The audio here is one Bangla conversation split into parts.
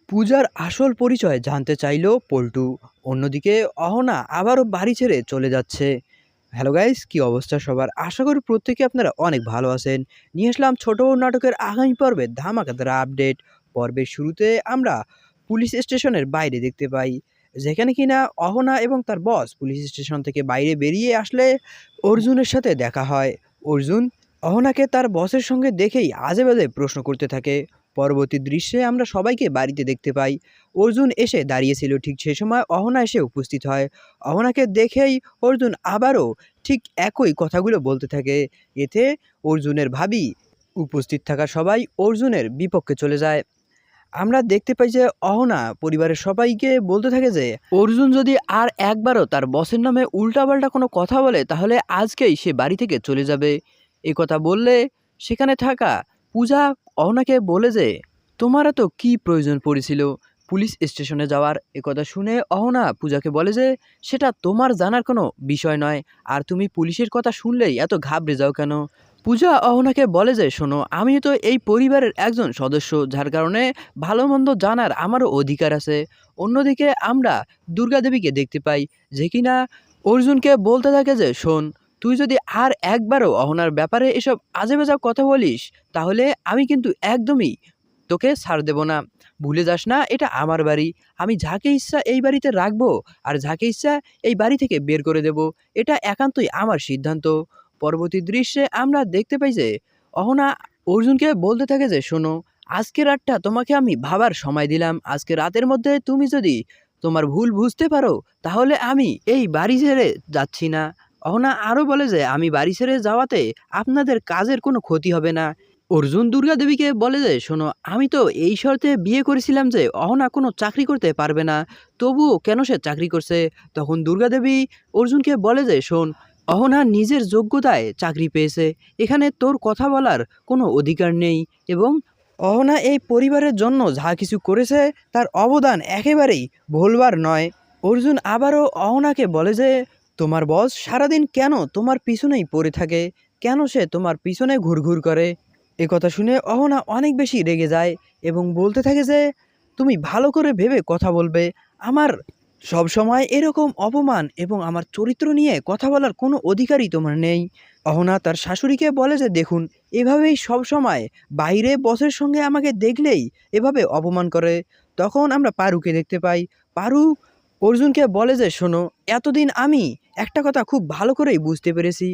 পূজার আসল পরিচয় জানতে চাইল পল্টু। অন্যদিকে অহনা আবারও বাড়ি ছেড়ে চলে যাচ্ছে। হ্যালো গাইস, কি অবস্থা সবার? আশা করি প্রত্যেকে আপনারা অনেক ভালো আছেন। নিয়ে আসলাম ছোট বউ নাটকের আগামী পর্বের ধামাকাদার আপডেট। পর্বের শুরুতে আমরা পুলিশ স্টেশনের বাইরে দেখতে পাই, যেখানে কিনা অহনা এবং তার বস পুলিশ স্টেশন থেকে বাইরে বেরিয়ে আসলে অর্জুনের সাথে দেখা হয়। অর্জুন অহনাকে তার বসের সঙ্গে দেখেই আজে বাজে প্রশ্ন করতে থাকে। পরবর্তী দৃশ্যে আমরা সবাইকে বাড়িতে দেখতে পাই। অর্জুন এসে দাঁড়িয়েছিল, ঠিক সেই সময় অহনা এসে উপস্থিত হয়। অহনাকে দেখেই অর্জুন আবারও ঠিক একই কথাগুলো বলতে থাকে। এতে অর্জুনের ভাবি উপস্থিত থাকা সবাই অর্জুনের বিপক্ষে চলে যায়। আমরা দেখতে পাই যে অহনা পরিবারের সবাইকে বলতে থাকে যে অর্জুন যদি আর একবারও তার বসের নামে উল্টাপাল্টা কোনো কথা বলে তাহলে আজকেই সে বাড়ি থেকে চলে যাবে। এই কথা বললে সেখানে থাকা পূজা অহনাকে বলে যে তোমার এত কী প্রয়োজন পড়েছিল পুলিশ স্টেশনে যাওয়ার। কথা শুনে অহনা পূজাকে বলে যে সেটা তোমার জানার কোনো বিষয় নয়, আর তুমি পুলিশের কথা শুনলেই এত ঘাবড়ে যাও কেন। পূজা অহনাকে বলে যে শোনো, আমি তো এই পরিবারের একজন সদস্য, যার কারণে ভালো মন্দ জানার আমারও অধিকার আছে। অন্যদিকে আমরা দুর্গা দেবীকে দেখতে পাই, যে কিনা অর্জুনকে বলতে থাকে যে শোন, তুই যদি আর একবারও অহনার ব্যাপারে এসব আজে বাজে কথা বলিস তাহলে আমি কিন্তু একদমই তোকে ছাড় দেব না। ভুলে যাস না, এটা আমার বাড়ি। আমি যাকে ইচ্ছা এই বাড়িতে রাখবো, আর যাকে ইচ্ছা এই বাড়ি থেকে বের করে দেব। এটা একান্তই আমার সিদ্ধান্ত। পরবর্তী দৃশ্যে আমরা দেখতে পাই যে অহনা অর্জুনকে বলতে থাকে যে শোনো, আজকে রাতটা তোমাকে আমি ভাবার সময় দিলাম। আজকে রাতের মধ্যে তুমি যদি তোমার ভুল বুঝতে পারো তাহলে আমি এই বাড়ি ছেড়ে যাচ্ছি না। অহনা আরও বলে যে আমি বাড়ি ছেড়ে যাওয়াতে আপনাদের কাজের কোনো ক্ষতি হবে না। অর্জুন দুর্গা দেবীকে বলে যে শোনো, আমি তো এই শর্তে বিয়ে করেছিলাম যে অহনা কোনো চাকরি করতে পারবে না, তবুও কেন সে চাকরি করছে। তখন দুর্গা দেবী অর্জুনকে বলে যে শোন, অহনা নিজের যোগ্যতায় চাকরি পেয়েছে, এখানে তোর কথা বলার কোনো অধিকার নেই। এবং অহনা এই পরিবারের জন্য যা কিছু করেছে তার অবদান একেবারেই ভুলবার নয়। অর্জুন আবারও অহনাকে বলে যে তোমার বস সারাদিন কেন তোমার পিছনেই পড়ে থাকে, কেন সে তোমার পিছনে ঘুরঘুর করে। কথা শুনে অহনা অনেক বেশি রেগে যায় এবং বলতে থাকে যে তুমি ভালো করে ভেবে কথা বলবে। আমার সব সময় এরকম অপমান এবং আমার চরিত্র নিয়ে কথা বলার কোনো অধিকারই তোমার নেই। অহনা তার শাশুড়িকে বলে যে দেখুন, এভাবেই সব সময় বাইরে বসের সঙ্গে আমাকে দেখলেই এভাবে অপমান করে। তখন আমরা পারুকে দেখতে পাই। পারু অর্জুনকে বলে যে শোনো, এতদিন আমি একটা কথা খুব ভালো করেই বুঝতে পেরেছি,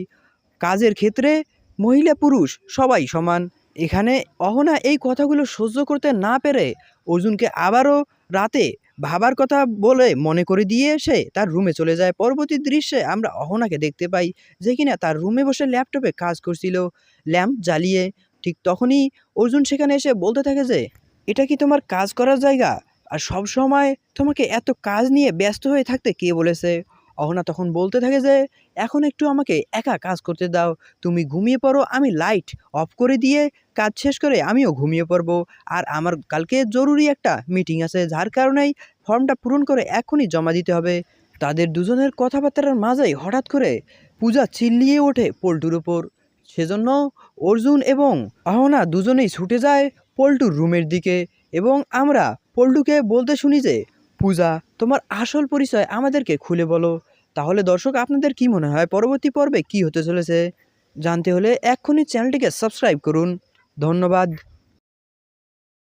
কাজের ক্ষেত্রে মহিলা পুরুষ সবাই সমান। এখানে অহনা এই কথাগুলো সহ্য করতে না পেরে অর্জুনকে আবারও রাতে ভাবার কথা বলে মনে করে দিয়ে সে তার রুমে চলে যায়। পরবর্তী দৃশ্যে আমরা অহনাকে দেখতে পাই, যে কিনা তার রুমে বসে ল্যাপটপে কাজ করছিল ল্যাম্প জ্বালিয়ে। ঠিক তখনই অর্জুন সেখানে এসে বলতে থাকে যে এটা কি তোমার কাজ করার জায়গা? আর সব সময় তোমাকে এত কাজ নিয়ে ব্যস্ত হয়ে থাকতে কে বলেছে? অহনা তখন বলতে থাকে যে এখন একটু আমাকে একা কাজ করতে দাও, তুমি ঘুমিয়ে পড়ো, আমি লাইট অফ করে দিয়ে কাজ শেষ করে আমিও ঘুমিয়ে পড়বো। আর আমার কালকে জরুরি একটা মিটিং আছে, যার কারণেই ফর্মটা পূরণ করে এখনই জমা দিতে হবে। তাদের দুজনের কথাবার্তার মাঝেই হঠাৎ করে পূজা চিল্লিয়ে ওঠে পল্টুর ওপর। সেজন্য অর্জুন এবং অহনা দুজনেই ছুটে যায় পল্টুর রুমের দিকে এবং আমরা পল্টুকে বলতে শুনি যে পূজা, তোমার আসল পরিচয় আমাদেরকে খুলে বলো। তাহলে দর্শক, আপনাদের কি মনে হয় পরবর্তী পর্বে কি হতে চলেছে? জানতে হলে এক্ষুনি চ্যানেলটিকে সাবস্ক্রাইব করুন। ধন্যবাদ।